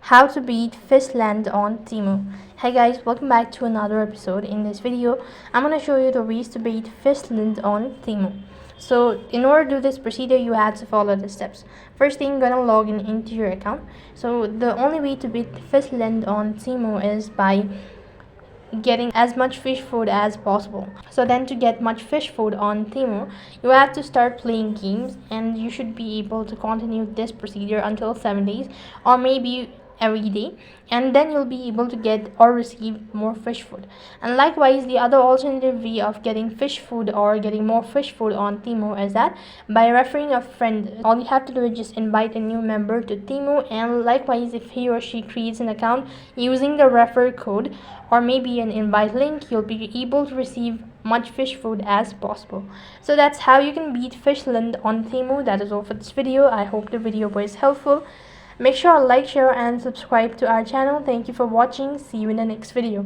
How to beat Fishland on Temu. Hey guys, welcome back to another episode. In this video, I'm going to show you the ways to beat Fishland on Temu. So in order to do this procedure, you have to follow the steps. First thing, you're going to log in into your account. So the only way to beat Fishland on Temu is by getting as much fish food as possible. So then to get much fish food on Temu, you have to start playing games, and you should be able to continue this procedure until 7 days or maybe every day, and then you'll be able to get or receive more fish food. And likewise, the other alternative way of getting fish food or getting more fish food on Temu is that by referring a friend. All you have to do is just invite a new member to Temu, and likewise, if he or she creates an account using the refer code or maybe an invite link, you'll be able to receive much fish food as possible. So that's how you can beat Fishland on Temu. That is all for this video. I hope the video was helpful. Make sure to like, share and subscribe to our channel. Thank you for watching. See you in the next video.